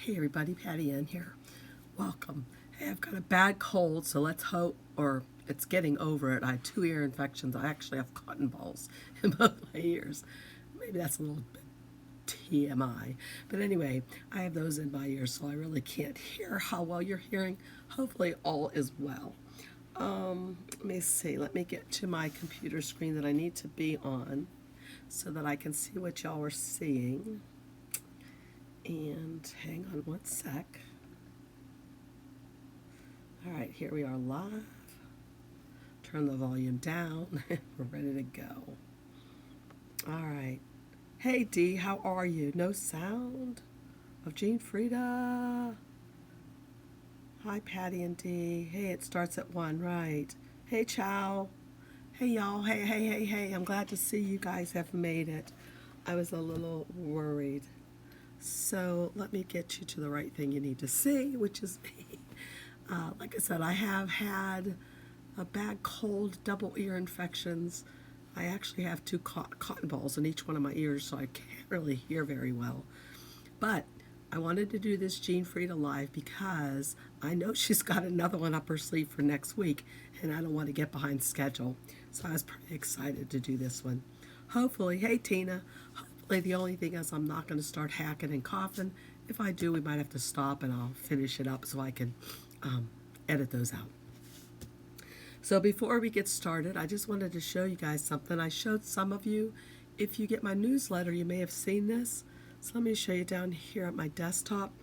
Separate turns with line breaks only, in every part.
Hey everybody, PattyAnne here. Welcome. Hey, I've got a bad cold, so let's hope, or it's getting over it. I have 2 ear infections. I actually have cotton balls in both my ears. Maybe that's a little bit TMI. But anyway, I have those in my ears, so I really can't hear how well you're hearing. Hopefully all is well. Let me see. Let me get to my computer screen that I need to be on so that I can see what y'all are seeing. And hang on one sec. All right, here we are live. Turn the volume down. We're ready to go. All right. Hey Dee, how are you? No sound of Jean Frida. Hi Patty and Dee. Hey, it starts at 1, right? Hey Chow. Hey y'all. Hey. I'm glad to see you guys have made it. I was a little worried. So let me get you to the right thing you need to see, which is me. Like I said, I have had a bad cold, double ear infections. I actually have 2 cotton balls in each one of my ears, so I can't really hear very well. But I wanted to do this Jean Frida live because I know she's got another one up her sleeve for next week, and I don't want to get behind schedule. So I was pretty excited to do this one. Hopefully, hey Tina, the only thing is I'm not going to start hacking and coughing. If I do, we might have to stop and I'll finish it up so I can edit those out. So before we get started, I just wanted to show you guys something. I showed some of you. If you get my newsletter, you may have seen this. So let me show you down here at my desktop.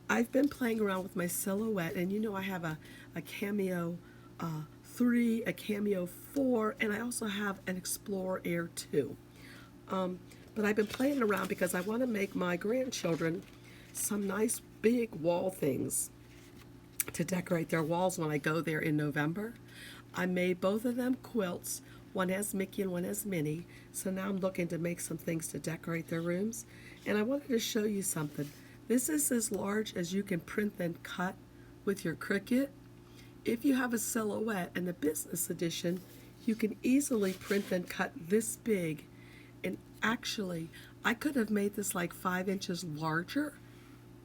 I've been playing around with my silhouette, and you know I have a Cameo 3, a Cameo 4, and I also have an Explorer Air 2. But I've been playing around because I want to make my grandchildren some nice big wall things to decorate their walls when I go there in November. I made both of them quilts. One has Mickey and one has Minnie. So now I'm looking to make some things to decorate their rooms. And I wanted to show you something. This is as large as you can print and cut with your Cricut. If you have a silhouette and the business edition, you can easily print and cut this big. And actually, I could have made this like 5 inches larger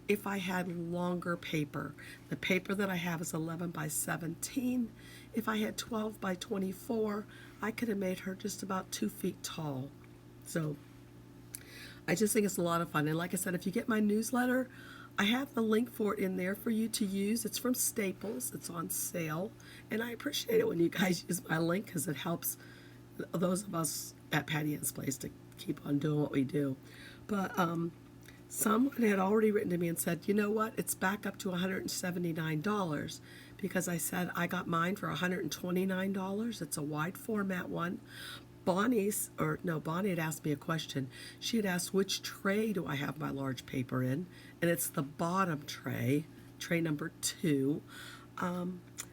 if I had longer paper. The paper that I have is 11 by 17. If I had 12 by 24, I could have made her just about 2 feet tall. So I just think it's a lot of fun. And like I said, if you get my newsletter, I have the link for it in there for you to use. It's from Staples. It's on sale. And I appreciate it when you guys use my link because it helps those of us at PattyAnne's place to keep on doing what we do. But someone had already written to me and said, you know what, it's back up to $179 because I said I got mine for $129. It's a wide format one. Bonnie had asked me a question. She had asked, which tray do I have my large paper in? And it's the bottom tray, tray number 2.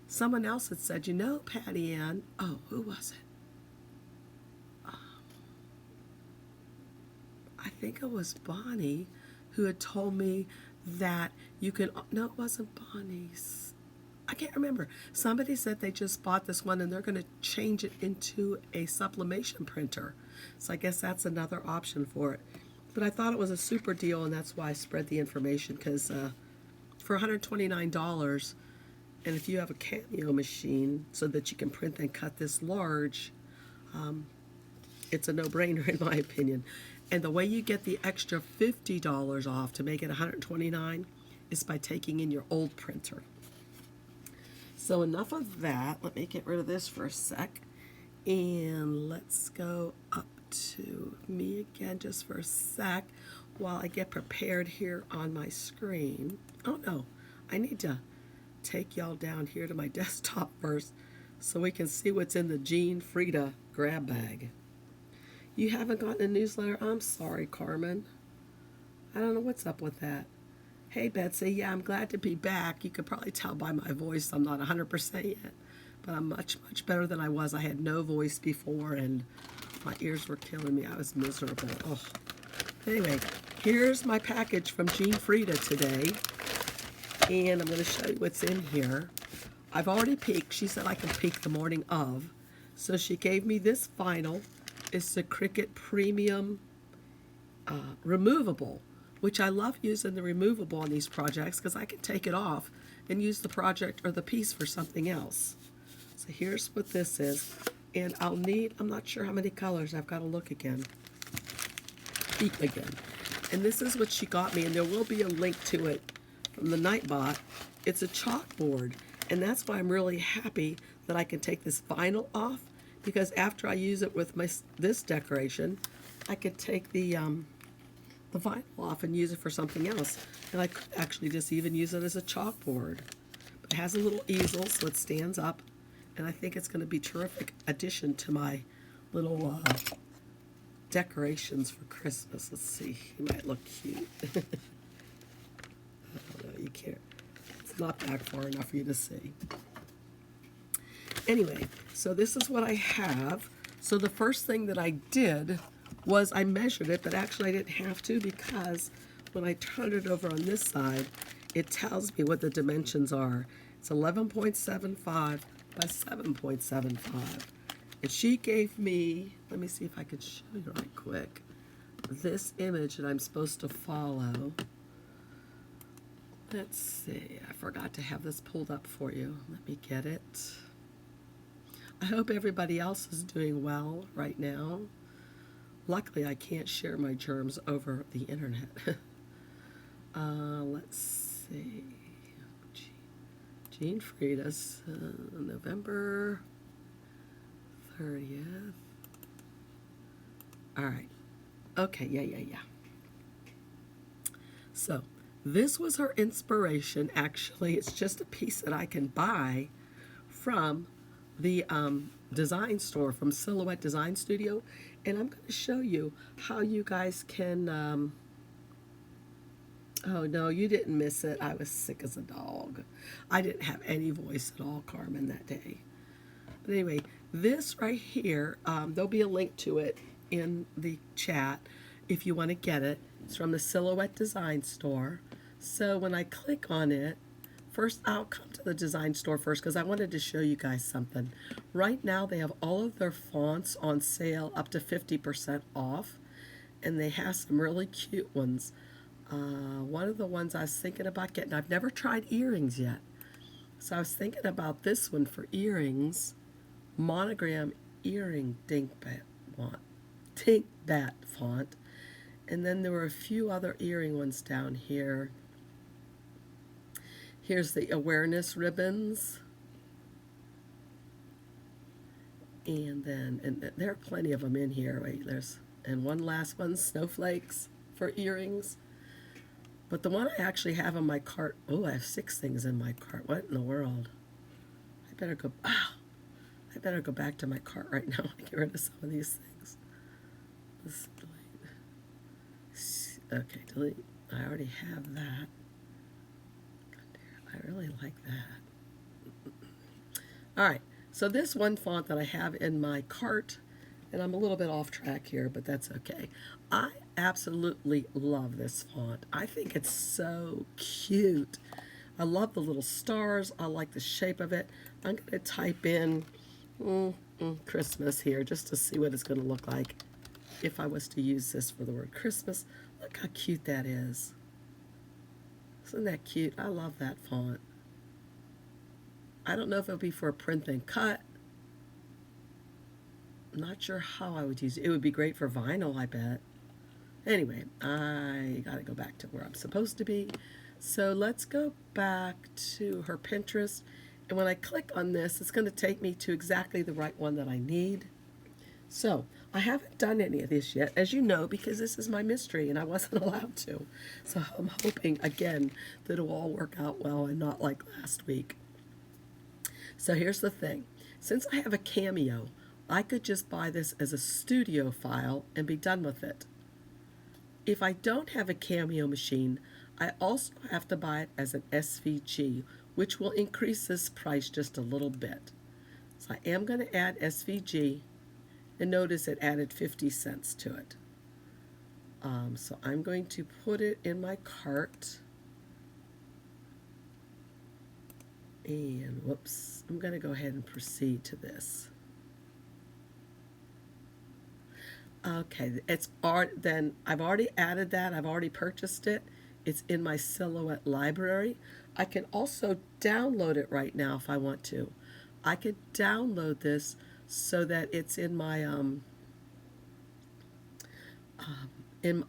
Someone else had said, you know, PattyAnne, oh, who was it? I think it was Bonnie who had told me that you can, no, it wasn't Bonnie's. I can't remember. Somebody said they just bought this one and they're going to change it into a sublimation printer. So I guess that's another option for it. But I thought it was a super deal, and that's why I spread the information, because for $129, and if you have a Cameo machine so that you can print and cut this large, it's a no-brainer in my opinion. And the way you get the extra $50 off to make it $129 is by taking in your old printer. So enough of that. Let me get rid of this for a sec. And let's go up to me again just for a sec while I get prepared here on my screen. Oh no, I need to take y'all down here to my desktop first so we can see what's in the Jean Frida grab bag. You haven't gotten a newsletter? I'm sorry, Carmen. I don't know what's up with that. Hey, Betsy. Yeah, I'm glad to be back. You could probably tell by my voice I'm not 100% yet, but I'm much, much better than I was. I had no voice before, and my ears were killing me. I was miserable. Oh. Anyway, here's my package from Jean Frida today, and I'm going to show you what's in here. I've already peeked. She said I can peek the morning of, so she gave me this vinyl. It's the Cricut Premium removable which I love using the removable on these projects because I can take it off and use the project or the piece for something else. So here's what this is. And I'll need, I'm not sure how many colors, I've got to look again. And this is what she got me, and there will be a link to it from the Nightbot. It's a chalkboard, and that's why I'm really happy that I can take this vinyl off, because after I use it with this decoration, I could take the vinyl off and use it for something else. And I could actually just even use it as a chalkboard. But it has a little easel, so it stands up, and I think it's going to be a terrific addition to my little decorations for Christmas. Let's see, he might look cute. I don't know, you can't, it's not back far enough for you to see. Anyway, so this is what I have. So the first thing that I did was I measured it, but actually I didn't have to, because when I turn it over on this side, it tells me what the dimensions are. It's 11.75 by 7.75. And she gave me, let me see if I can show you right quick, this image that I'm supposed to follow. Let's see, I forgot to have this pulled up for you. Let me get it. I hope everybody else is doing well right now. Luckily, I can't share my germs over the internet. Let's see. Jean FREDA'S, November 30th. All right. Okay, yeah. So, this was her inspiration. Actually, it's just a piece that I can buy from the design store, from Silhouette Design Studio. And I'm going to show you how you guys can... oh, no, you didn't miss it. I was sick as a dog. I didn't have any voice at all, Carmen, that day. But anyway, this right here, there'll be a link to it in the chat if you want to get it. It's from the Silhouette Design Store. So when I click on it, first I'll come to the design store first because I wanted to show you guys something. Right now they have all of their fonts on sale up to 50% off, and they have some really cute ones. One of the ones I was thinking about getting, I've never tried earrings yet, so I was thinking about this one for earrings. Monogram earring Dinkbat font. And then there were a few other earring ones down here. Here's the awareness ribbons. And there are plenty of them in here. Wait, and one last one, snowflakes for earrings. But the one I actually have in my cart, oh, I have 6 things in my cart. What in the world? I better go back to my cart right now and get rid of some of these things. Let's delete. Okay, delete. I already have that. I really like that. All right, so this one font that I have in my cart, and I'm a little bit off track here, but that's okay. I absolutely love this font. I think it's so cute. I love the little stars. I like the shape of it. I'm going to type in Christmas here just to see what it's going to look like if I was to use this for the word Christmas. Look how cute that is. Isn't that cute? I love that font. I don't know if it would be for a print and cut. I'm not sure how I would use it. It would be great for vinyl, I bet. Anyway, I got to go back to where I'm supposed to be. So let's go back to her Pinterest. And when I click on this, it's going to take me to exactly the right one that I need. So I haven't done any of this yet, as you know, because this is my mystery and I wasn't allowed to. So I'm hoping, again, that it'll all work out well and not like last week. So here's the thing. Since I have a Cameo, I could just buy this as a studio file and be done with it. If I don't have a Cameo machine, I also have to buy it as an SVG, which will increase this price just a little bit. So I am going to add SVG, and notice it added 50 cents to it. So I'm going to put it in my cart. And whoops, I'm going to go ahead and proceed to this. Okay, then I've already added that. I've already purchased it. It's in my Silhouette library. I can also download it right now if I want to. I could download this so that it's in my on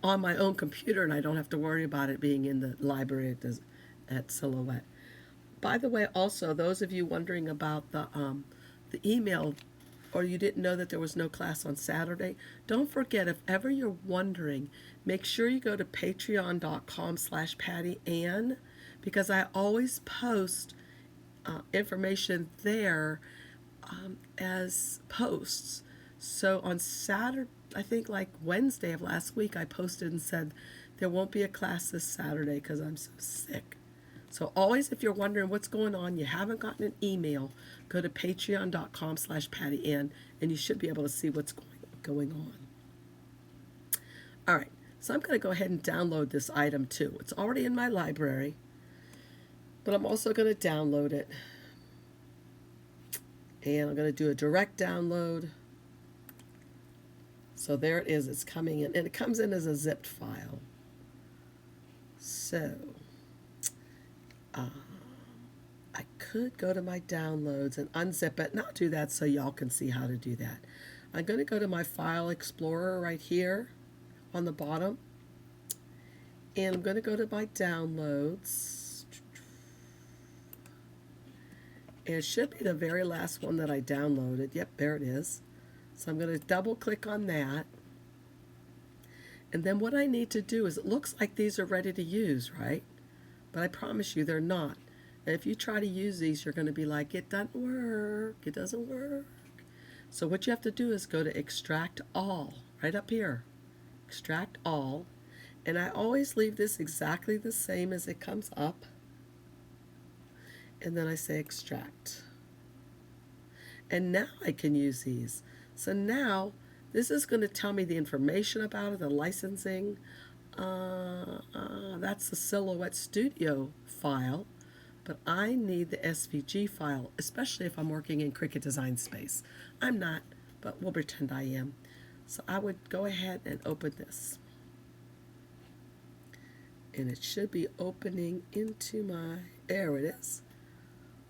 my own computer, and I don't have to worry about it being in the library at Silhouette. By the way, also those of you wondering about the email, or you didn't know that there was no class on Saturday, don't forget, if ever you're wondering, make sure you go to patreon.com/PattyAnne, because I always post information there as posts. So on Saturday, I think like Wednesday of last week, I posted and said there won't be a class this Saturday because I'm so sick. So always, if you're wondering what's going on, you haven't gotten an email, go to patreon.com/PattyAnne, and you should be able to see what's going on. All right, so I'm going to go ahead and download this item too. It's already in my library, but I'm also going to download it. And I'm going to do a direct download. So there it is. It's coming in, and it comes in as a zipped file. So I could go to my downloads and unzip it, and I'll do that so y'all can see how to do that. I'm going to go to my File Explorer right here on the bottom, and I'm going to go to my downloads, and it should be the very last one that I downloaded. Yep, there it is. So I'm going to double click on that, and then what I need to do is, it looks like these are ready to use, right? But I promise you they're not. And if you try to use these, you're going to be like, it doesn't work, it doesn't work. So what you have to do is go to Extract All, right up here. Extract All. And I always leave this exactly the same as it comes up. And then I say Extract. And now I can use these. So now this is going to tell me the information about it, the licensing. That's the Silhouette Studio file. But I need the SVG file, especially if I'm working in Cricut Design Space. I'm not, but we'll pretend I am. So I would go ahead and open this. And it should be opening into my, there it is.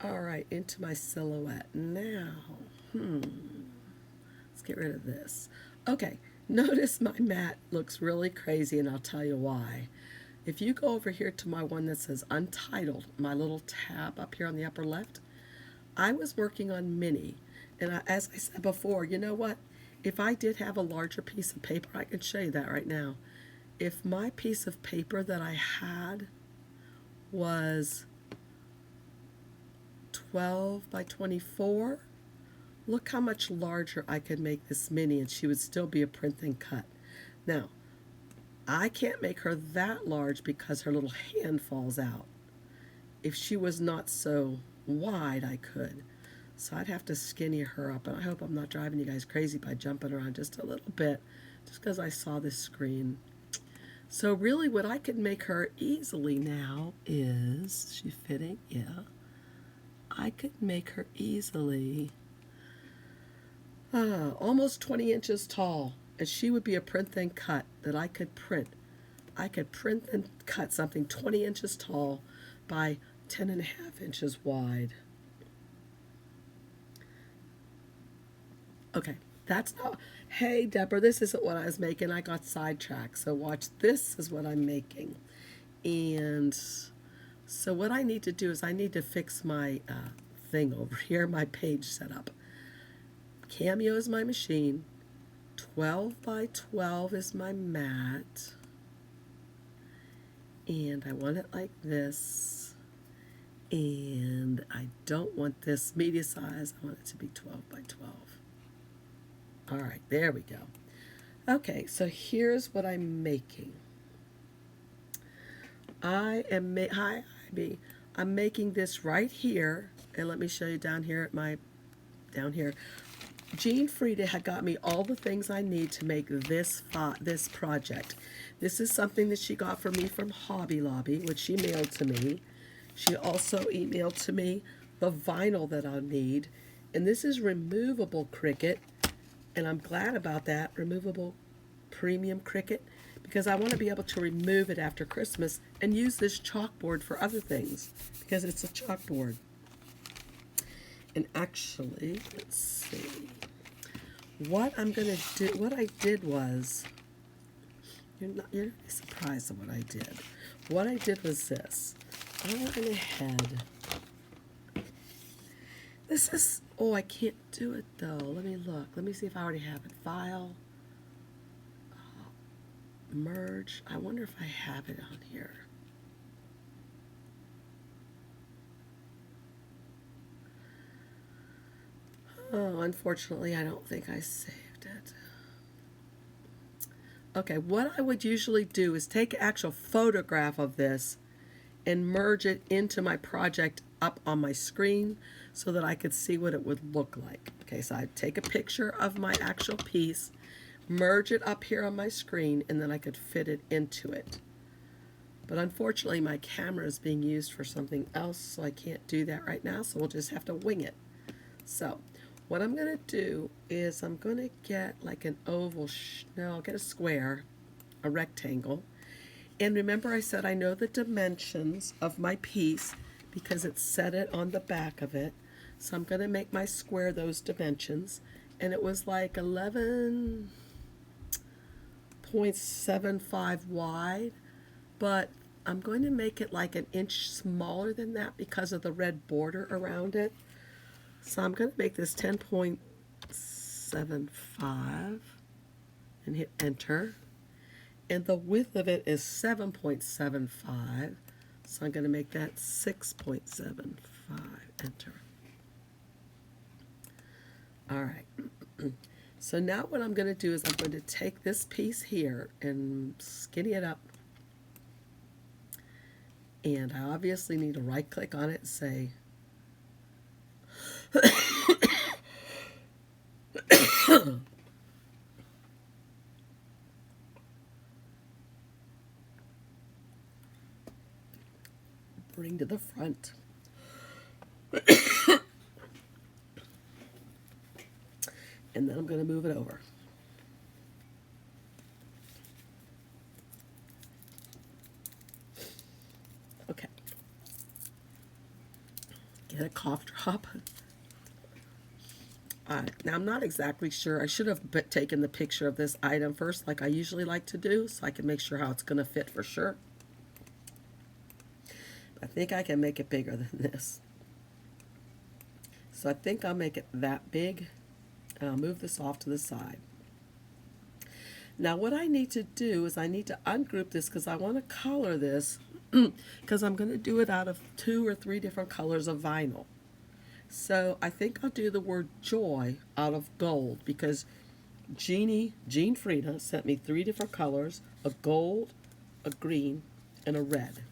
All right, into my Silhouette. Now, let's get rid of this. Okay, notice my mat looks really crazy, and I'll tell you why. If you go over here to my one that says Untitled, my little tab up here on the upper left, I was working on Mini. And as I said before, you know what? If I did have a larger piece of paper, I can show you that right now. If my piece of paper that I had was 12 by 24, look how much larger I could make this Mini, and she would still be a print and cut. Now, I can't make her that large because her little hand falls out. If she was not so wide, I could. So I'd have to skinny her up, and I hope I'm not driving you guys crazy by jumping around just a little bit, just because I saw this screen. So really what I could make her easily now is, she fitting? Yeah. I could make her easily almost 20 inches tall. And she would be a print and cut that I could print. I could print and cut something 20 inches tall by 10.5 inches wide. Okay, that's not, hey Deborah, this isn't what I was making. I got sidetracked. So watch, this is what I'm making. And so what I need to do is I need to fix my thing over here, my page setup. Cameo is my machine. 12 by 12 is my mat, and I want it like this, and I don't want this media size. I want it to be 12 by 12. All right, there we go. Okay, so here's what I'm making. I'm making this right here, and let me show you down here at my, down here. Jean Frieda had got me all the things I need to make this project. This is something that she got for me from Hobby Lobby, which she mailed to me. She also emailed to me the vinyl that I'll need. And this is removable Cricut, and I'm glad about that. Removable premium Cricut because I want to be able to remove it after Christmas and use this chalkboard for other things because it's a chalkboard. And actually, let's see. What I'm going to do, what I did was, you're going to be surprised at what I did. What I did was this. I went ahead. This is, oh, I can't do it though. Let me look. Let me see if I already have it. File. Merge. I wonder if I have it on here. Oh, unfortunately, I don't think I saved it. Okay, what I would usually do is take an actual photograph of this and merge it into my project up on my screen so that I could see what it would look like. Okay, so I'd take a picture of my actual piece, merge it up here on my screen, and then I could fit it into it. But unfortunately, my camera is being used for something else, so I can't do that right now, so we'll just have to wing it. So what I'm going to do is I'm going to get like an oval, no, I'll get a square, a rectangle. And remember I said I know the dimensions of my piece because it said it on the back of it. So I'm going to make my square those dimensions. And it was like 11.75 wide, but I'm going to make it like an inch smaller than that because of the red border around it. So I'm going to make this 10.75 and hit enter. And the width of it is 7.75. So I'm going to make that 6.75. Enter. All right. So now what I'm going to do is I'm going to take this piece here and skinny it up. And I obviously need to right click on it and say bring to the front. And then I'm going to move it over. Okay. Get a cough drop. Now I'm not exactly sure. I should have taken the picture of this item first like I usually like to do so I can make sure how it's going to fit for sure. I think I can make it bigger than this. So I think I'll make it that big. And I'll move this off to the side. Now what I need to do is I need to ungroup this because I want to color this because I'm going to do it out of 2 or 3 different colors of vinyl. So I think I'll do the word joy out of gold because Jean Freda sent me 3 different colors, a gold, a green, and a red.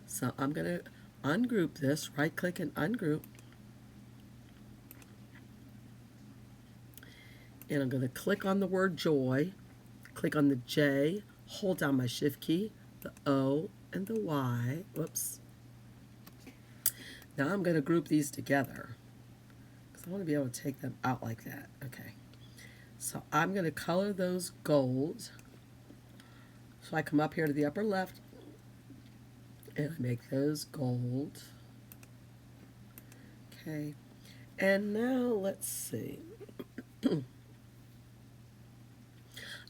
So I'm going to ungroup this, right click and ungroup. And I'm going to click on the word joy, click on the J, hold down my shift key, the O, and the Y. Whoops. Now I'm going to group these together because I want to be able to take them out like that. Okay. So I'm going to color those gold. So I come up here to the upper left and I make those gold. Okay. And now let's see.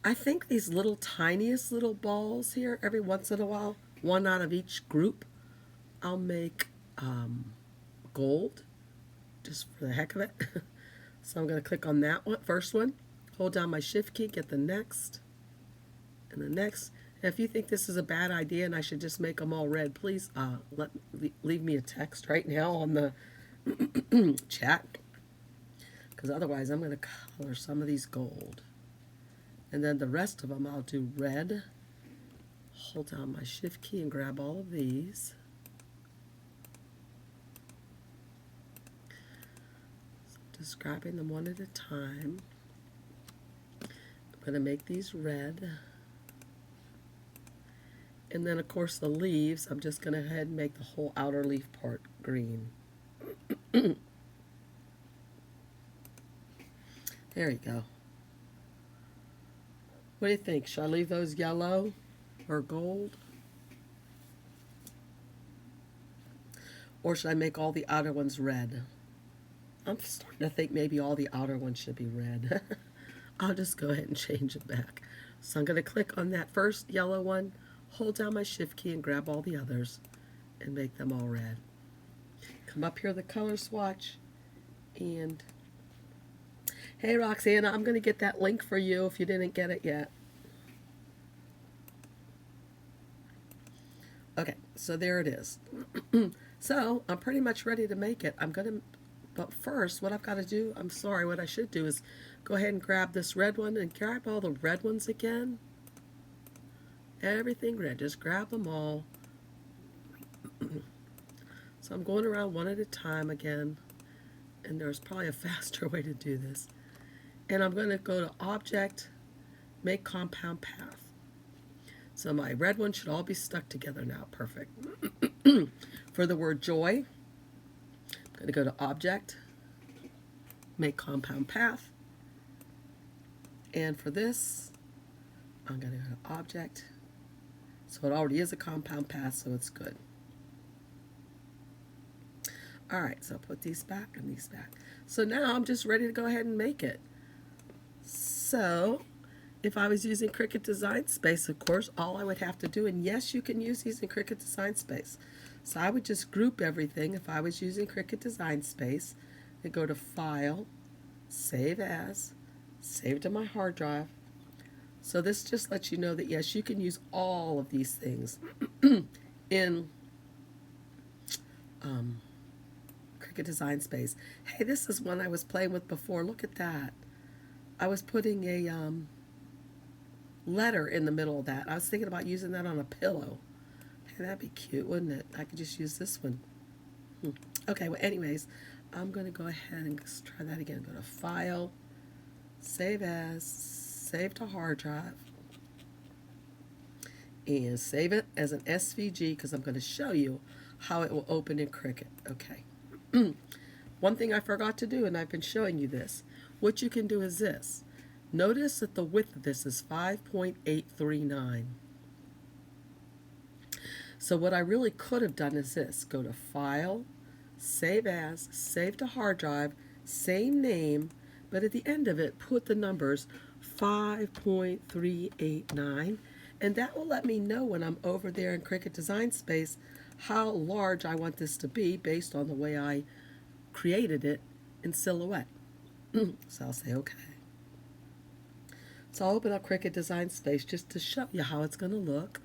I think these little tiniest little balls here, every once in a while, one out of each group, I'll make gold, just for the heck of it. So I'm going to click on that one, first one, hold down my shift key, get the next, and the next. And if you think this is a bad idea and I should just make them all red, please leave me a text right now on the chat, because otherwise I'm going to color some of these gold. And then the rest of them I'll do red. Hold down my shift key and grab all of these. So I'm just grabbing them one at a time. I'm going to make these red. And then of course the leaves, I'm just going to head and make the whole outer leaf part green. There you go. What do you think? Should I leave those yellow or gold? Or should I make all the outer ones red? I'm starting to think maybe all the outer ones should be red. I'll just go ahead and change it back. So I'm going to click on that first yellow one, hold down my shift key and grab all the others and make them all red. Come up here to the color swatch and hey Roxanna, I'm going to get that link for you if you didn't get it yet. Okay, so there it is. So I'm pretty much ready to make it. But first, what I've got to do, what I should do is go ahead and grab this red one and grab all the red ones again. Everything red, just grab them all. So I'm going around one at a time again, and there's probably a faster way to do this. And I'm going to go to Object, Make Compound Path. So my red one should all be stuck together now. Perfect. For the word joy, I'm going to go to Object, Make Compound Path. And for this, I'm going to go to Object. So it already is a compound path, so it's good. All right, so I'll put these back and these back. So now I'm just ready to go ahead and make it. So if I was using Cricut Design Space, of course, all I would have to do, and yes, you can use these in Cricut Design Space. So I would just group everything if I was using Cricut Design Space and go to File, Save As, Save to my hard drive. So this just lets you know that yes, you can use all of these things in Cricut Design Space. Hey, this is one I was playing with before. Look at that. I was putting a letter in the middle of that. I was thinking about using that on a pillow. Hey, that'd be cute, wouldn't it? I could just use this one. Okay, well, anyways, I'm going to go ahead and try that again. Go to File, Save As, Save to hard drive, and save it as an SVG because I'm going to show you how it will open in Cricut. Okay. One thing I forgot to do, and I've been showing you this. What you can do is this. Notice that the width of this is 5.839. So what I really could have done is this. Go to File, Save As, Save to hard drive, same name, but at the end of it, put the numbers 5.389, and that will let me know when I'm over there in Cricut Design Space how large I want this to be based on the way I created it in Silhouette. So I'll say OK. So I'll open up Cricut Design Space just to show you how it's going to look.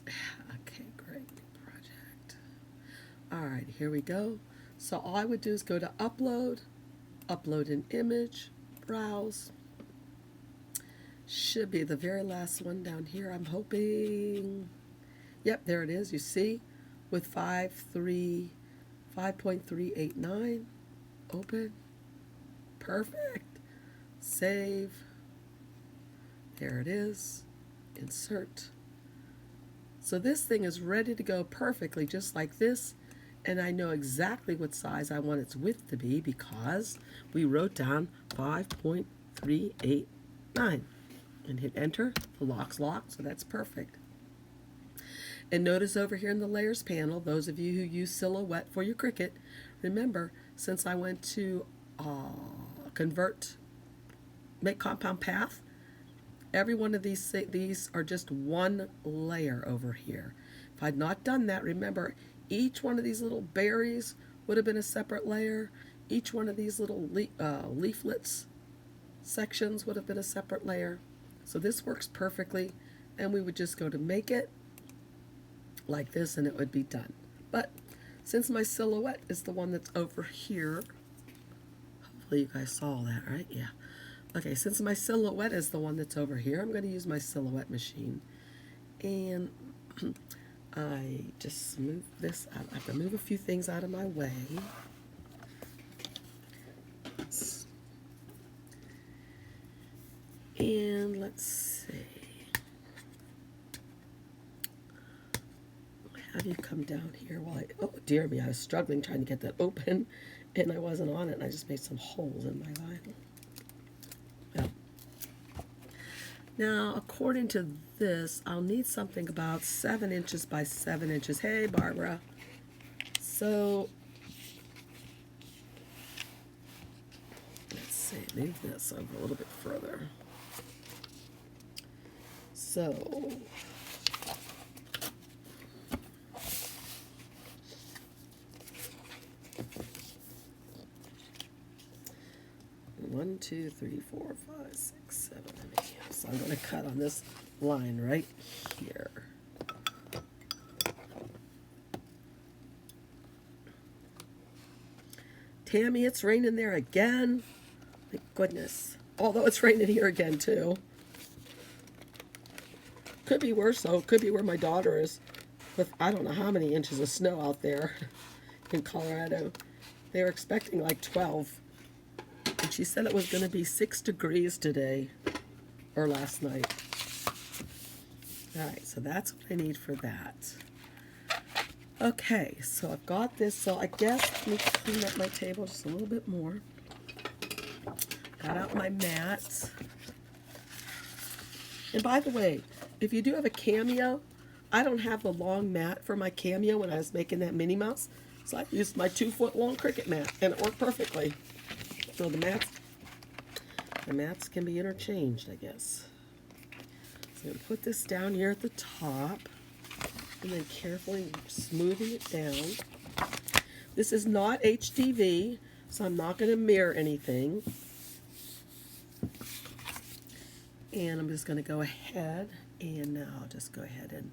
Okay, great. New project. All right, here we go. So all I would do is go to Upload, Upload an image, Browse. Should be the very last one down here, I'm hoping. Yep, there it is. You see, with 5.389. Open. Perfect. Save. There it is. Insert. So this thing is ready to go perfectly, just like this. And I know exactly what size I want its width to be because we wrote down 5.389. And hit enter. The lock's locked, so that's perfect. And notice over here in the layers panel, those of you who use Silhouette for your Cricut, remember, since I went to Make Compound Path, every one of these are just one layer over here. If I'd not done that, remember, each one of these little berries would have been a separate layer. Each one of these little leaflets sections would have been a separate layer. So this works perfectly, and we would just go to Make It like this, and it would be done. But since my Silhouette is the one that's over here, hopefully you guys saw that, right? Yeah. Okay, since my Silhouette is the one that's over here, I'm going to use my Silhouette machine. And I just move this out. I have to move a few things out of my way. And let's see. How do you come down here? Well, oh dear me, I was struggling trying to get that open. and I wasn't on it, and I just made some holes in my vinyl. Yep. Now, according to this, I'll need something about 7 inches by 7 inches. Hey, Barbara. So, let's see, move this over a little bit further. So, one, 2, 3, 4, 5, 6, 7, and 8. So I'm going to cut on this line right here. Tammy, it's raining there again. My goodness. Although it's raining here again too. Could be worse though. Could be where my daughter is with I don't know how many inches of snow out there in Colorado. They were expecting like 12. And she said it was going to be 6 degrees today, or last night. All right, so that's what I need for that. Okay, so I've got this. So I guess let me clean up my table just a little bit more. Got out my mats. And by the way, if you do have a Cameo, I don't have the long mat for my Cameo when I was making that Minnie Mouse. So I used my 2-foot long Cricut mat, and it worked perfectly. So the mats can be interchanged, I guess. So I'm going to put this down here at the top, and then carefully smoothing it down. This is not HDV, so I'm not going to mirror anything. And I'm just going to go ahead, and now I'll just go ahead and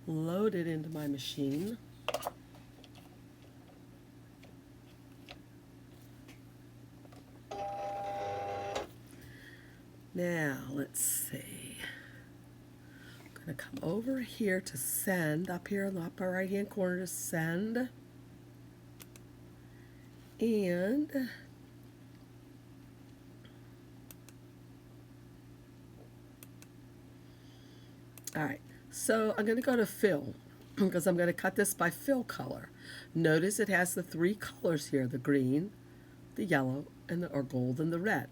load it into my machine. Now, let's see. I'm going to come over here to send, up here in the upper right-hand corner to send. And all right, so I'm going to go to fill because I'm going to cut this by fill color. Notice it has the 3 colors here, the green, the yellow, and or gold and the red.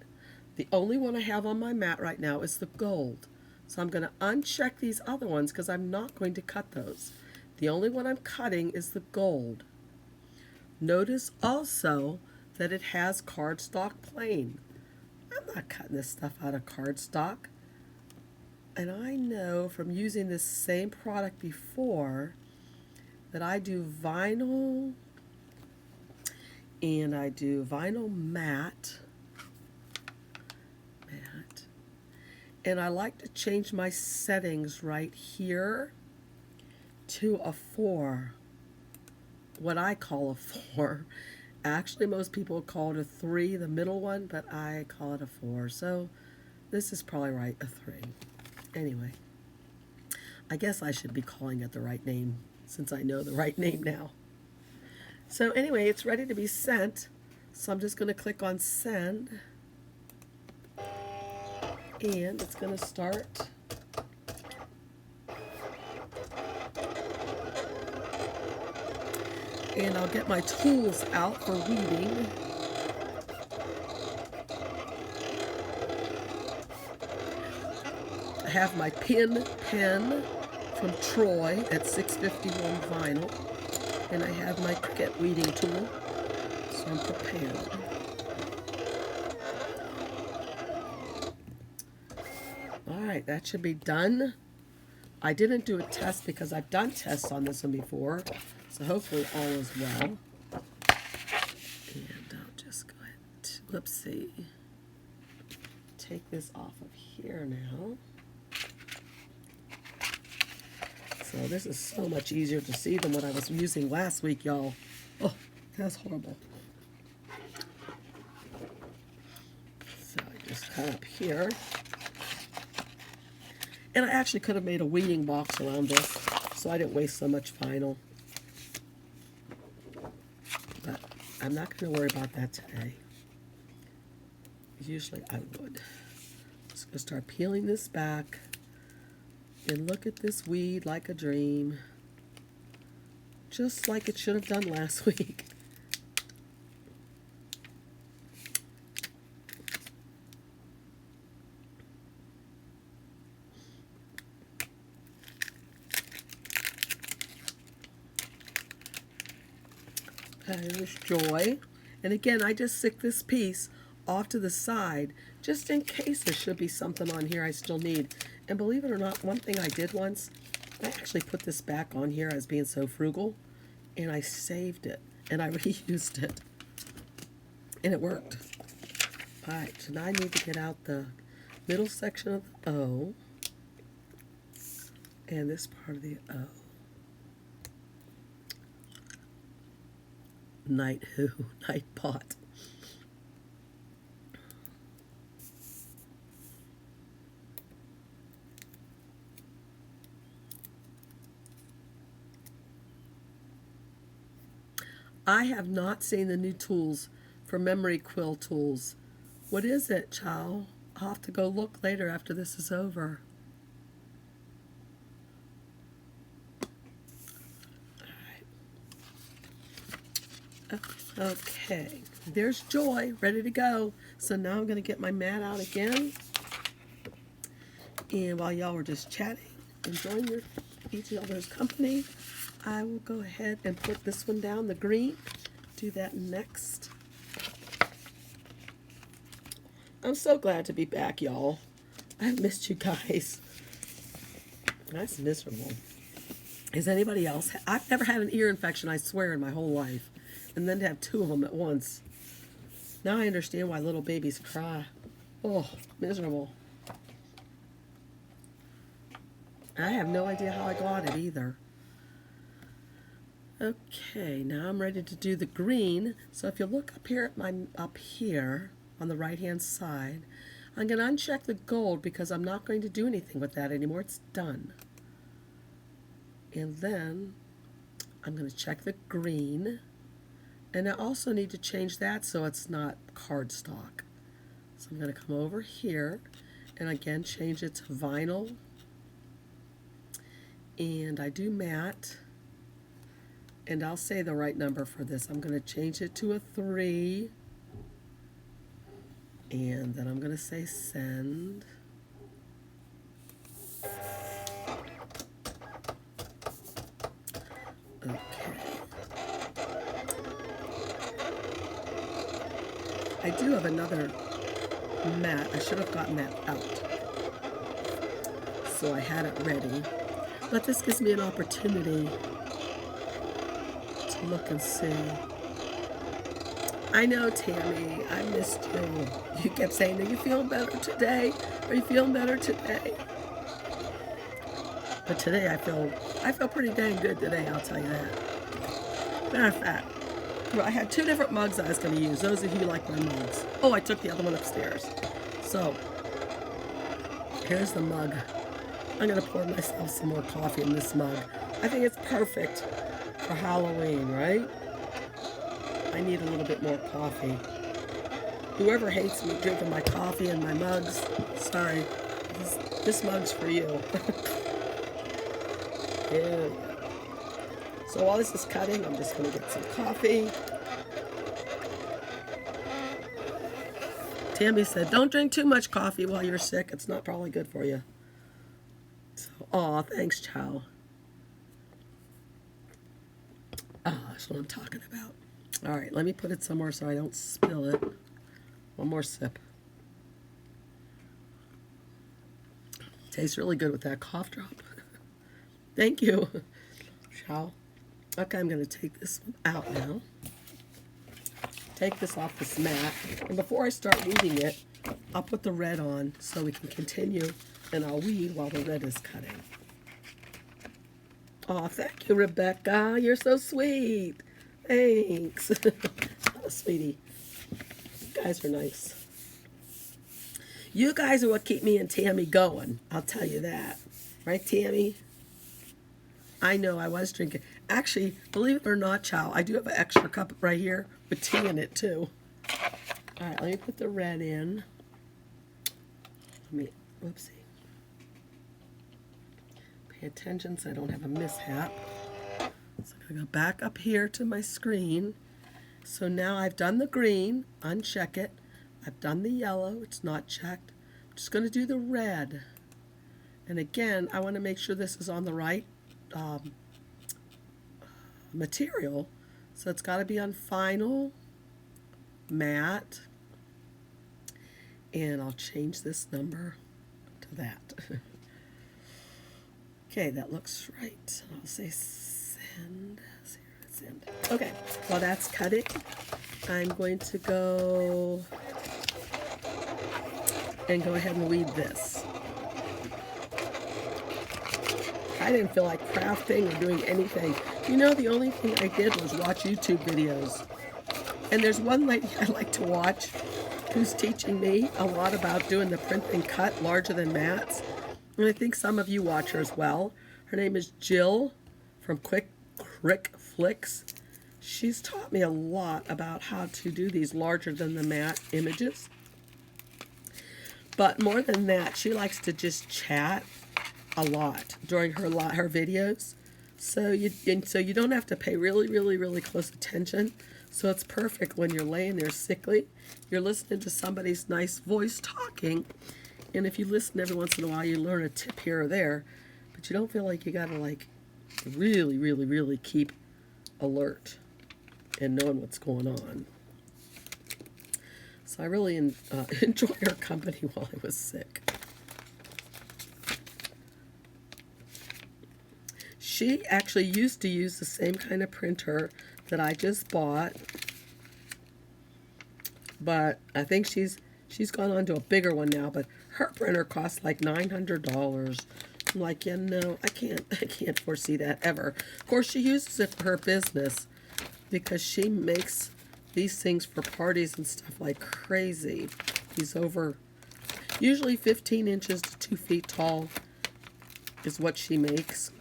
The only one I have on my mat right now is the gold. So I'm going to uncheck these other ones because I'm not going to cut those. The only one I'm cutting is the gold. Notice also that it has cardstock plain. I'm not cutting this stuff out of cardstock. And I know from using this same product before that I do vinyl and I do vinyl matte. And I like to change my settings right here to a 4. What I call a 4. Actually, most people call it a 3, the middle one, but I call it a 4. So this is probably right, a 3. Anyway, I guess I should be calling it the right name since I know the right name now. So anyway, it's ready to be sent. So I'm just going to click on send. And it's going to start. And I'll get my tools out for weeding. I have my pen from Troy at 651 vinyl. And I have my Cricut weeding tool. So I'm prepared. Alright, that should be done. I didn't do a test because I've done tests on this one before, so hopefully all is well. And I'll just go ahead and, whoopsie, take this off of here now. So this is so much easier to see than what I was using last week, y'all. Oh, that's horrible. So I just cut up here. And I actually could have made a weeding box around this, so I didn't waste so much vinyl. But I'm not going to worry about that today. Usually I would. Just going to start peeling this back. And look at this weed like a dream. Just like it should have done last week. There's Joy. And again, I just stick this piece off to the side just in case there should be something on here I still need. And believe it or not, one thing I did once, I actually put this back on here. I was being so frugal, and I saved it and I reused it, and it worked. All right, so now I need to get out the middle section of the O and this part of the O. Night who? Night pot. I have not seen the new tools for memory quill tools. What is it, Chow? I'll have to go look later after this is over. All right. Okay, there's Joy, ready to go. So now I'm going to get my mat out again. And while y'all were just chatting, enjoying each other's company, I will go ahead and put this one down, the green. Do that next. I'm so glad to be back, y'all. I've missed you guys. That's miserable. Is anybody else? I've never had an ear infection, I swear, in my whole life. And then to have two of them at once. Now I understand why little babies cry. Oh, miserable. I have no idea how I got it either. Okay, now I'm ready to do the green. So if you look up here at up here on the right hand side, I'm going to uncheck the gold because I'm not going to do anything with that anymore. It's done. And then I'm going to check the green. And I also need to change that so it's not cardstock. So I'm going to come over here and again change it to vinyl. And I do matte. And I'll say the right number for this. I'm going to change it to a 3. And then I'm going to say send. Okay. I do have another mat. I should have gotten that out. So I had it ready. But this gives me an opportunity to look and see. I know, Tammy, I missed you. You kept saying, are you feeling better today? Are you feeling better today? But today I feel pretty dang good today, I'll tell you that. Matter of fact, I had 2 different mugs I was going to use. Those of you who like my mugs. Oh, I took the other one upstairs. So, here's the mug. I'm going to pour myself some more coffee in this mug. I think it's perfect for Halloween, right? I need a little bit more coffee. Whoever hates me drinking my coffee in my mugs, sorry. This mug's for you. Yeah. So while this is cutting, I'm just going to get some coffee. Tammy said, don't drink too much coffee while you're sick. It's not probably good for you. So, aw, thanks, Chow. That's what I'm talking about. All right, let me put it somewhere so I don't spill it. One more sip. Tastes really good with that cough drop. Thank you, Chow. Okay, I'm going to take this one out now. Take this off this mat. And before I start weeding it, I'll put the red on so we can continue, and I'll weed while the red is cutting. Oh, thank you, Rebecca. You're so sweet. Thanks. Oh, sweetie. You guys are nice. You guys are what keep me and Tammy going. I'll tell you that. Right, Tammy? I know I was drinking. Actually, believe it or not, Chow, I do have an extra cup right here with tea in it, too. All right, let me put the red in. Whoopsie. Pay attention so I don't have a mishap. So I'm going to go back up here to my screen. So now I've done the green, uncheck it. I've done the yellow, it's not checked. I'm just going to do the red. And again, I want to make sure this is on the right material. So it's got to be on final matte. And I'll change this number to that. Okay, that looks right. I'll say send. Send. Okay, well that's cutting. I'm going to go ahead and weed this. I didn't feel like crafting or doing anything. You know, the only thing I did was watch YouTube videos. And there's one lady I like to watch who's teaching me a lot about doing the print and cut larger than mats. And I think some of you watch her as well. Her name is Jill from Cricut Flicks. She's taught me a lot about how to do these larger than the mat images. But more than that, she likes to just chat a lot during her videos. So you don't have to pay really close attention. So it's perfect when you're laying there sickly. You're listening to somebody's nice voice talking. And if you listen every once in a while, you learn a tip here or there. But you don't feel like you got to like really keep alert and knowing what's going on. So I really enjoyed her company while I was sick. She actually used to use the same kind of printer that I just bought, but I think she's gone on to a bigger one now. But her printer costs like $900. I'm like, yeah, no, I can't foresee that ever. Of course, she uses it for her business because she makes these things for parties and stuff like crazy. He's over usually 15 inches to 2 feet tall is what she makes.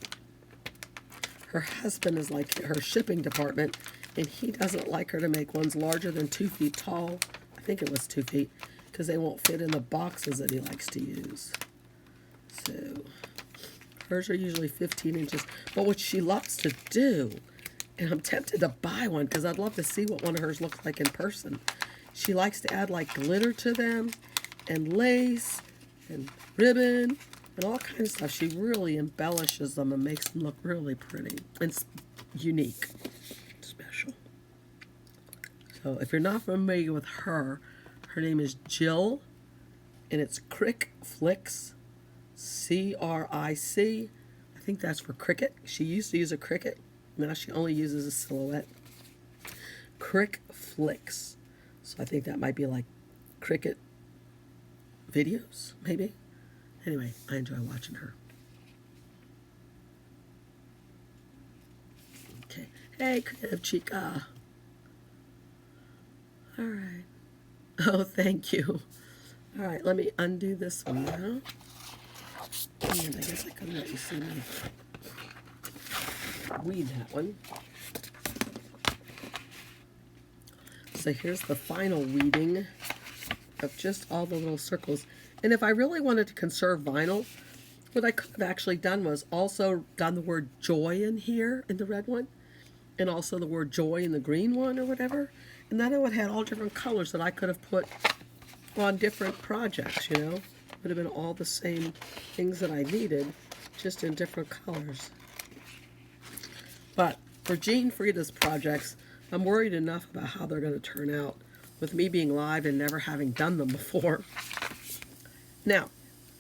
Her husband is like her shipping department, and he doesn't like her to make ones larger than 2 feet tall. I think it was 2 feet, because they won't fit in the boxes that he likes to use. So hers are usually 15 inches. But what she loves to do, and I'm tempted to buy one because I'd love to see what one of hers looks like in person. She likes to add like glitter to them, and lace, and ribbon, and all kinds of stuff. She really embellishes them and makes them look really pretty and unique, special. So if you're not familiar with her, her name is Jill, and it's Cricut Flicks, CRIC. I think that's for Cricut. She used to use a Cricut. Now she only uses a Silhouette. Cricut Flicks. So I think that might be like Cricut videos, maybe. Anyway, I enjoy watching her. Okay. Hey, Creative Chica. All right. Oh, thank you. All right, let me undo this one now. And I guess I couldn't let you see me weed that one. So here's the final weeding of just all the little circles. And if I really wanted to conserve vinyl, what I could have actually done was also done the word joy in here in the red one, and also the word joy in the green one or whatever. And then I would have had all different colors that I could have put on different projects, you know. Would have been all the same things that I needed, just in different colors. But for FREDA'S projects, I'm worried enough about how they're going to turn out with me being live and never having done them before. Now,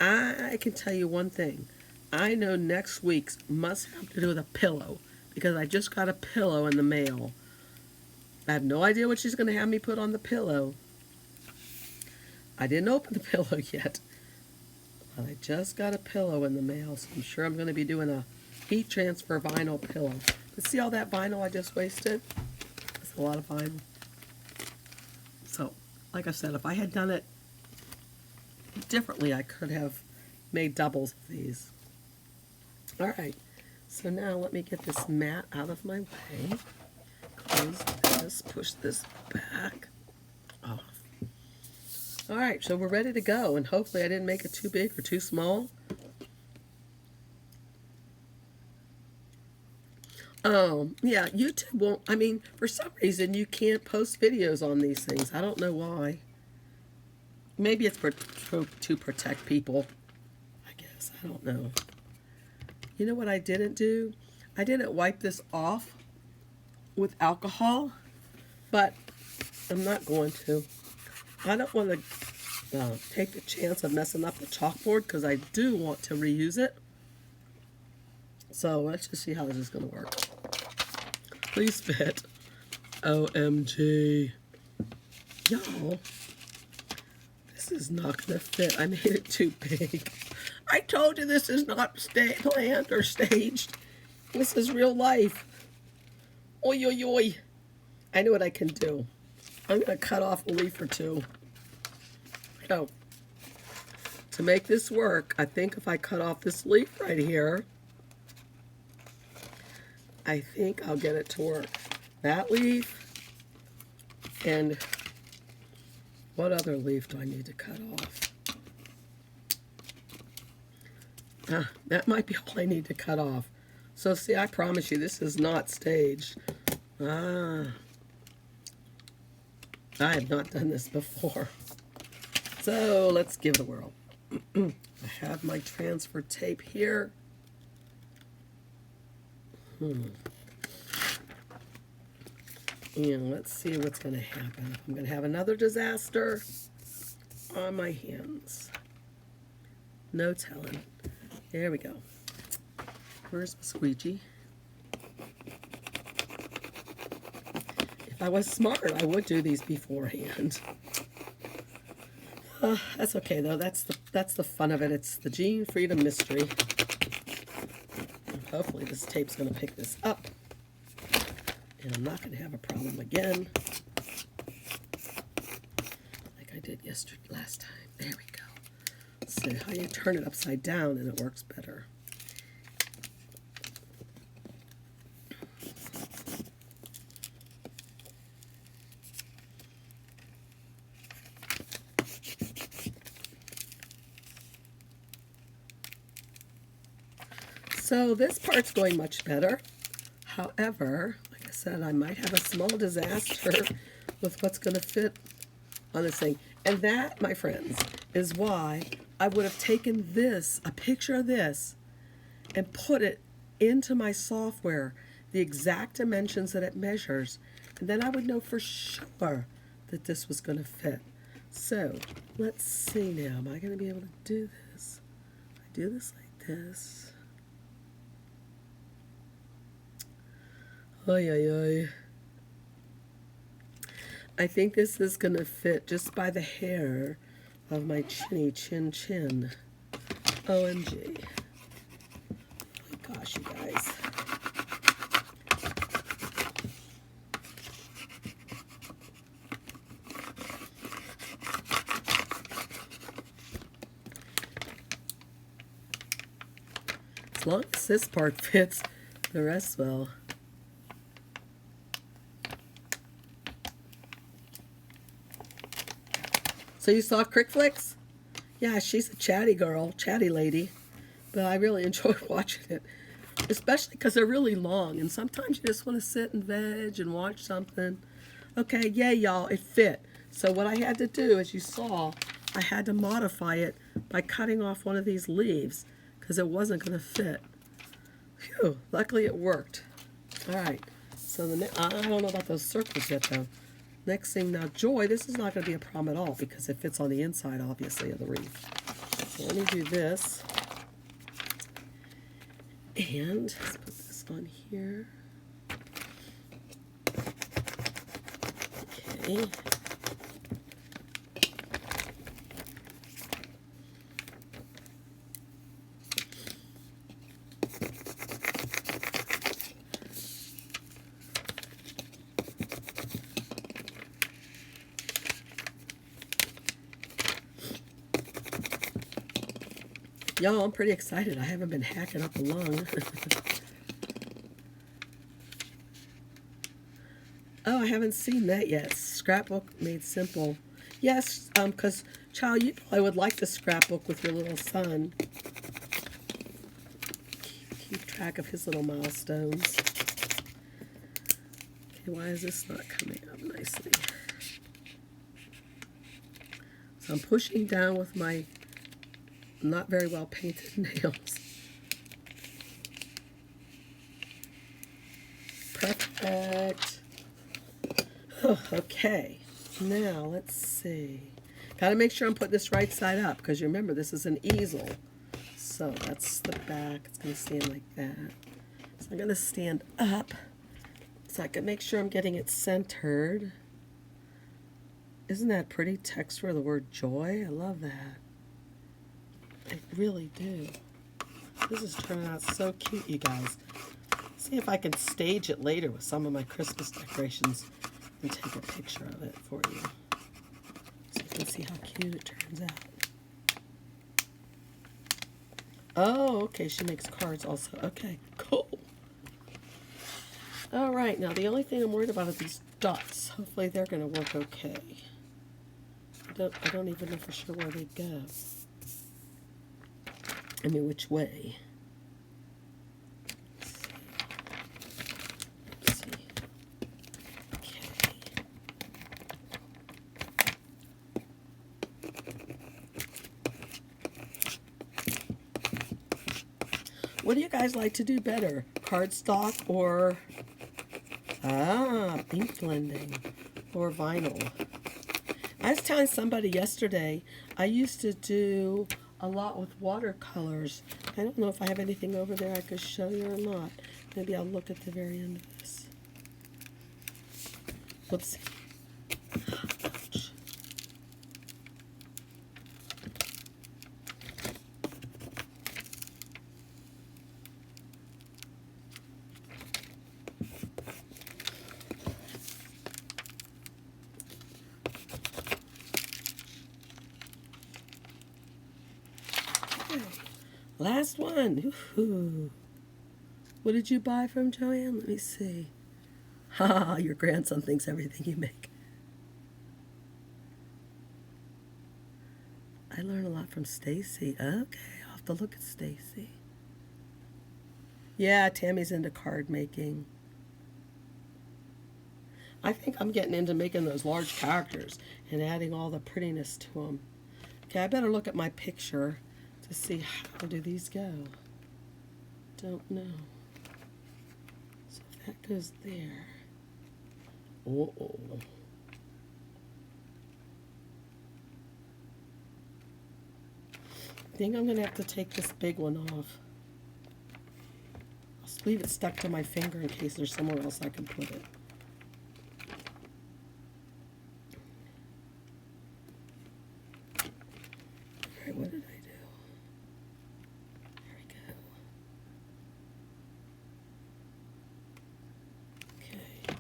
I can tell you one thing. I know next week's must have to do with a pillow, because I just got a pillow in the mail. I have no idea what she's going to have me put on the pillow. I didn't open the pillow yet, but I just got a pillow in the mail, so I'm sure I'm going to be doing a heat transfer vinyl pillow. But see all that vinyl I just wasted? That's a lot of vinyl. So, like I said, if I had done it differently, I could have made doubles of these. All right, so now let me get this mat out of my way. Close this, push this back off. All right, so we're ready to go, and hopefully I didn't make it too big or too small. Yeah, YouTube won't, I mean, for some reason you can't post videos on these things. I don't know why. Maybe it's to protect people, I guess. I don't know. You know what I didn't do? I didn't wipe this off with alcohol, but I'm not going to. I don't want to take the chance of messing up the chalkboard because I do want to reuse it. So let's just see how this is going to work. Please fit. OMG. Y'all, this is not going to fit. I made it too big. I told you this is not planned or staged. This is real life. Oi, oi, oi. I know what I can do. I'm going to cut off a leaf or two. So, to make this work, I think if I cut off this leaf right here, I think I'll get it to work. That leaf, and what other leaf do I need to cut off? That might be all I need to cut off. So see, I promise you, this is not staged. I have not done this before. So let's give it a whirl. I have my transfer tape here. And let's see what's going to happen. I'm going to have another disaster on my hands. No telling. There we go. Where's my squeegee? If I was smart, I would do these beforehand. That's okay though. That's the fun of it. It's the Gene Freedom mystery. Hopefully this tape's going to pick this up. And I'm not going to have a problem again. Like I did last time. There we go. So how you turn it upside down and it works better. So this part's going much better. However, like I said, I might have a small disaster with what's going to fit on this thing. And that, my friends, is why I would have taken this, a picture of this, and put it into my software, the exact dimensions that it measures. And then I would know for sure that this was going to fit. So, let's see now. Am I going to be able to do this? I do this like this. Oy, oy, oy. I think this is going to fit just by the hair of my chinny chin. OMG. Oh my gosh, you guys. As long as this part fits, the rest will. So you saw Crick Flicks? Yeah, she's a chatty girl, chatty lady. But I really enjoy watching it. Especially because they're really long. And sometimes you just want to sit and veg and watch something. Okay, yay, y'all, it fit. So what I had to do, as you saw, I had to modify it by cutting off one of these leaves. Because it wasn't going to fit. Phew, luckily it worked. All right. So I don't know about those circles yet, though. Next thing now, Joy, this is not going to be a problem at all because it fits on the inside, obviously, of the wreath. So let me do this. And let's put this on here. Okay. Y'all, I'm pretty excited. I haven't been hacking up a lung. Oh, I haven't seen that yet. Scrapbook made simple. Yes, because, child, you probably would like to scrapbook with your little son. Keep track of his little milestones. Okay, why is this not coming up nicely? So I'm pushing down with my not very well painted nails. Perfect. Oh, okay, now let's see. Got to make sure I'm putting this right side up because you remember this is an easel. So that's the back. It's going to stand like that. So I'm going to stand up so I can make sure I'm getting it centered. Isn't that pretty text for the word joy? I love that. I really do. This is turning out so cute, you guys. See if I can stage it later with some of my Christmas decorations and take a picture of it for you. So you can see how cute it turns out. Oh, okay, she makes cards also. Okay, cool. All right, now the only thing I'm worried about is these dots. Hopefully they're going to work okay. I don't even know for sure where they go. I mean, which way. Let's see. Okay. What do you guys like to do better? Cardstock or ink blending or vinyl? I was telling somebody yesterday I used to do a lot with watercolors. I don't know if I have anything over there I could show you or not. Maybe I'll look at the very end of this. Whoops. Ouch. Last one. Ooh. What did you buy from Joanne? Let me see. Ha, your grandson thinks everything you make. I learned a lot from Stacy. Okay, I'll have to look at Stacy. Yeah, Tammy's into card making. I think I'm getting into making those large characters and adding all the prettiness to them. Okay, I better look at my picture to see how do these go. Don't know. So if that goes there. Uh-oh. I think I'm going to have to take this big one off. I'll leave it stuck to my finger in case there's somewhere else I can put it. All right, what did I do? There we go. Okay.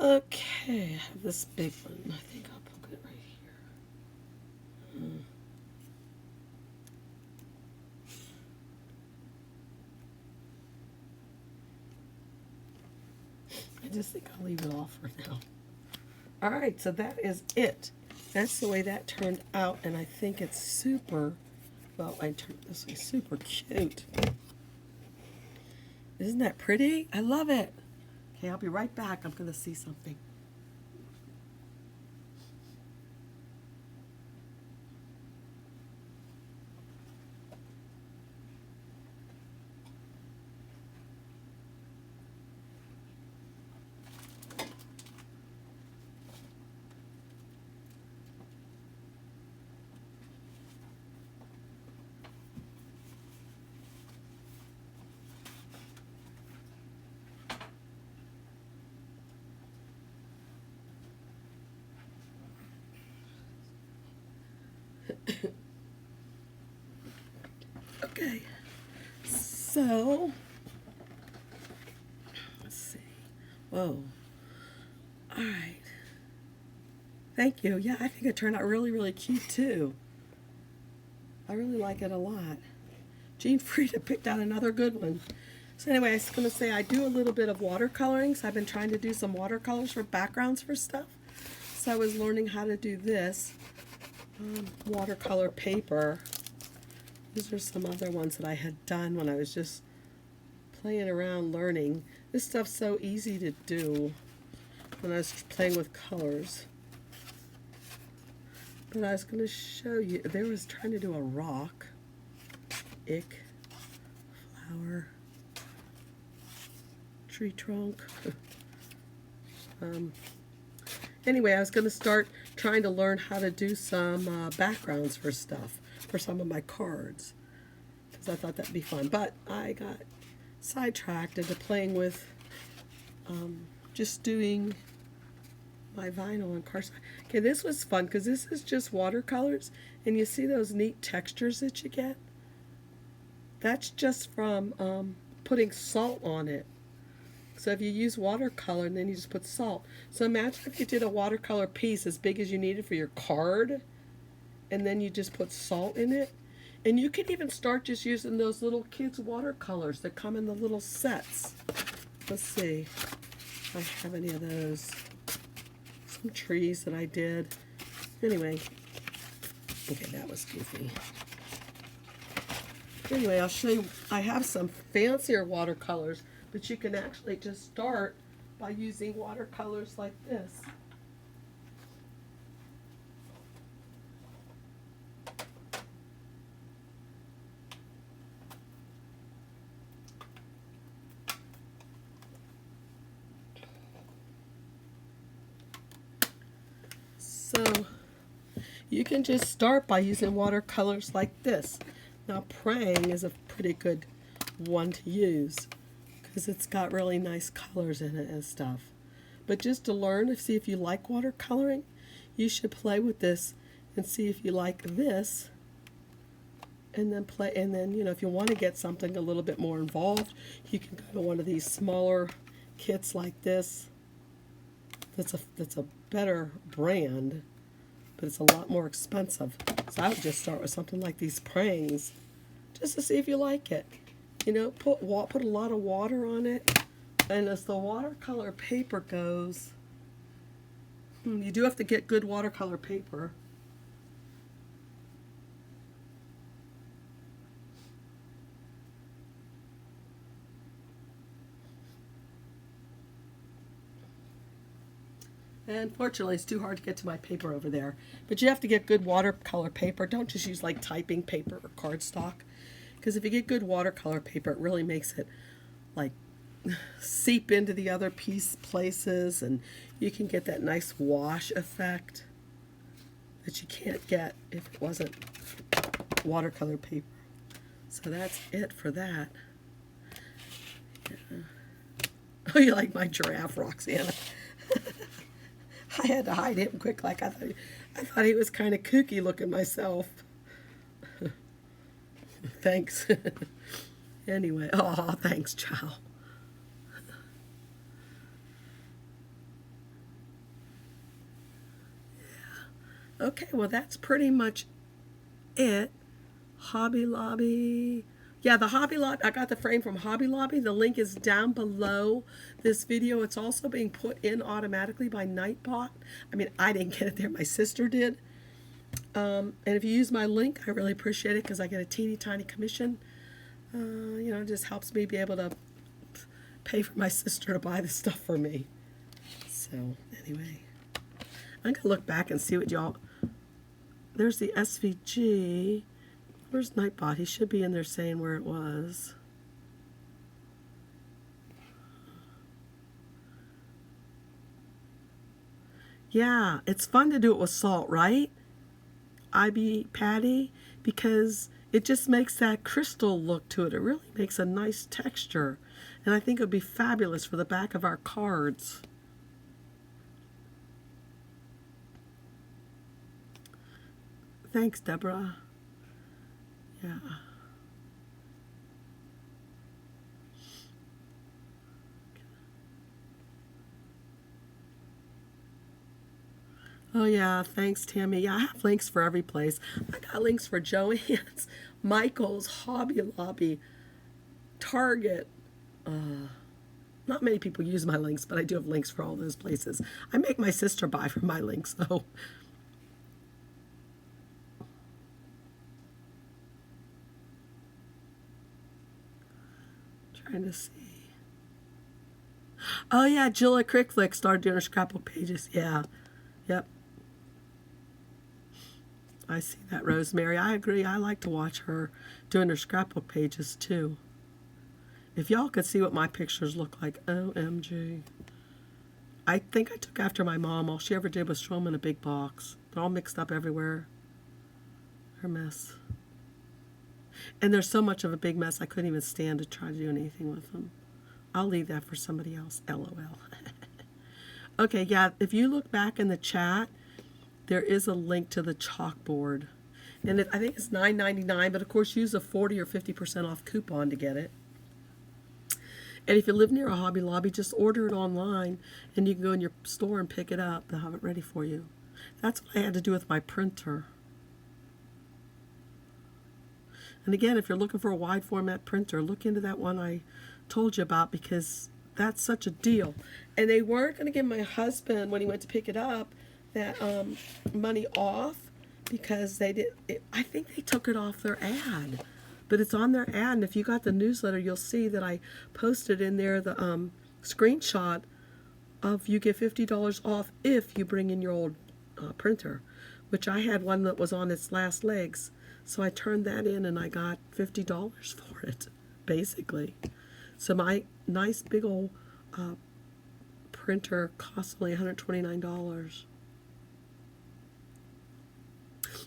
Okay, I have this big one. I think I'll put it right here. I just think I'll leave it off for now. All right, so that is it. That's the way that turned out, and I think it's super, well, I turned this way, super cute. Isn't that pretty? I love it. Okay, I'll be right back. I'm going to see something. Okay, so let's see. Whoa. All right. Thank you. Yeah, I think it turned out really, really cute too. I really like it a lot. Jean Frieda picked out another good one. So anyway, I was going to say I do a little bit of watercoloring. So I've been trying to do some watercolors for backgrounds for stuff. So I was learning how to do this watercolor paper These are some other ones that I had done when I was just playing around learning. This stuff's so easy to do when I was playing with colors. But I was going to show you, there was trying to do a rock, ick, flower, tree trunk. Anyway, I was going to start trying to learn how to do some backgrounds for stuff, for some of my cards, because I thought that'd be fun. But I got sidetracked into playing with just doing my vinyl and cardstock. Okay, this was fun because this is just watercolors, and you see those neat textures that you get? That's just from putting salt on it. So if you use watercolor and then you just put salt. So imagine if you did a watercolor piece as big as you needed for your card, and then you just put salt in it. And you could even start just using those little kids' watercolors that come in the little sets. Let's see if I have any of those. Some trees that I did. Anyway, okay, that was goofy. Anyway, I'll show you, I have some fancier watercolors, but you can actually just start by using watercolors like this. So you can just start by using watercolors like this. Now praying is a pretty good one to use because it's got really nice colors in it and stuff. But just to learn, to see if you like watercoloring, you should play with this and see if you like this, and then play. And then, you know, if you want to get something a little bit more involved, you can go to one of these smaller kits like this. That's a better brand, but it's a lot more expensive. So I would just start with something like these prayings, just to see if you like it. You know, put a lot of water on it, and as the watercolor paper goes, you do have to get good watercolor paper. And fortunately, it's too hard to get to my paper over there. But you have to get good watercolor paper. Don't just use like typing paper or cardstock. Because if you get good watercolor paper, it really makes it like seep into the other places. And you can get that nice wash effect that you can't get if it wasn't watercolor paper. So that's it for that. Yeah. Oh, you like my giraffe, Roxana? I had to hide him quick, like I thought he was kind of kooky looking myself. Thanks. Anyway, oh, thanks, child. Yeah. Okay, well, that's pretty much it. Hobby Lobby. Yeah, the Hobby Lobby, I got the frame from Hobby Lobby. The link is down below this video. It's also being put in automatically by Nightbot. I mean, I didn't get it there. My sister did. And if you use my link, I really appreciate it because I get a teeny tiny commission. You know, it just helps me be able to pay for my sister to buy the stuff for me. So, anyway. I'm going to look back and see what y'all... There's the SVG... Where's Nightbot? He should be in there saying where it was. Yeah, it's fun to do it with salt, right? Patty, because it just makes that crystal look to it. It really makes a nice texture. And I think it would be fabulous for the back of our cards. Thanks, Deborah. Yeah. Oh yeah, thanks Tammy. Yeah, I have links for every place. I got links for Joann's, Michael's, Hobby Lobby, Target. Not many people use my links, but I do have links for all those places. I make my sister buy from my links though. Trying to see. Oh yeah, Jill at Cricut started doing her scrapbook pages. Yeah. Yep. I see that, Rosemary. I agree. I like to watch her doing her scrapbook pages too. If y'all could see what my pictures look like, OMG. I think I took after my mom. All she ever did was throw them in a big box. They're all mixed up everywhere. They're a mess. And there's so much of a big mess, I couldn't even stand to try to do anything with them. I'll leave that for somebody else. LOL. Okay, yeah, if you look back in the chat, there is a link to the chalkboard. And I think it's $9.99, but of course use a 40 or 50% off coupon to get it. And if you live near a Hobby Lobby, just order it online, and you can go in your store and pick it up. They'll have it ready for you. That's what I had to do with my printer. And again, if you're looking for a wide format printer, look into that one I told you about, because that's such a deal. And they weren't going to give my husband, when he went to pick it up, that money off, because they did. I think they took it off their ad. But it's on their ad, and if you got the newsletter, you'll see that I posted in there the screenshot of you get $50 off if you bring in your old printer, which I had one that was on its last legs. So I turned that in, and I got $50 for it, basically. So my nice big old printer cost only $129.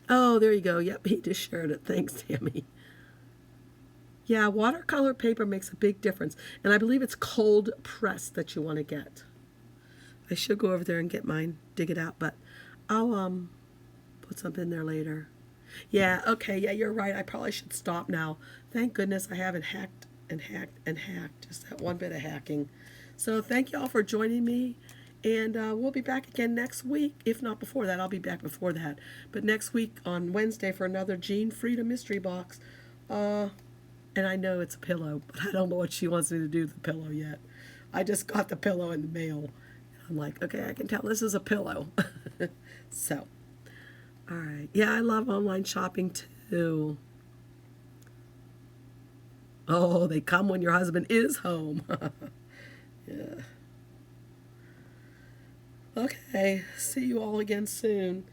Oh, there you go. Yep, he just shared it. Thanks, Tammy. Yeah, watercolor paper makes a big difference. And I believe it's cold press that you want to get. I should go over there and get mine, dig it out, but I'll put something in there later. Yeah, okay, yeah, you're right. I probably should stop now. Thank goodness I haven't hacked and hacked and hacked. Just that one bit of hacking. So thank you all for joining me. And we'll be back again next week. If not before that, I'll be back before that. But next week on Wednesday for another Jean Frieda mystery box. And I know it's a pillow, but I don't know what she wants me to do with the pillow yet. I just got the pillow in the mail. I'm like, okay, I can tell this is a pillow. So, all right. Yeah, I love online shopping too. Oh, they come when your husband is home. Yeah. Okay, see you all again soon.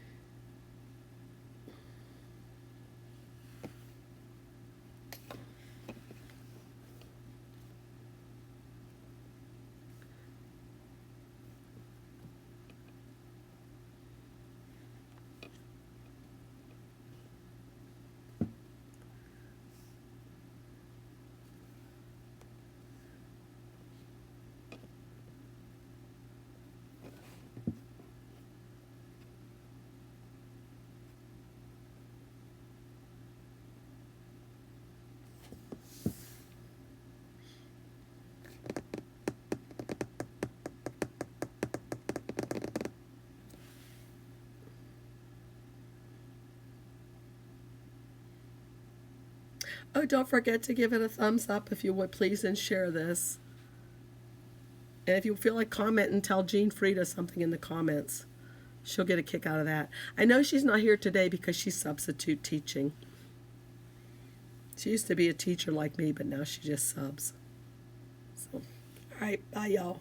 Oh, don't forget to give it a thumbs up if you would, please, and share this. And if you feel like commenting, tell Jean Frieda something in the comments. She'll get a kick out of that. I know she's not here today because she's substitute teaching. She used to be a teacher like me, but now she just subs. So, all right, bye, y'all.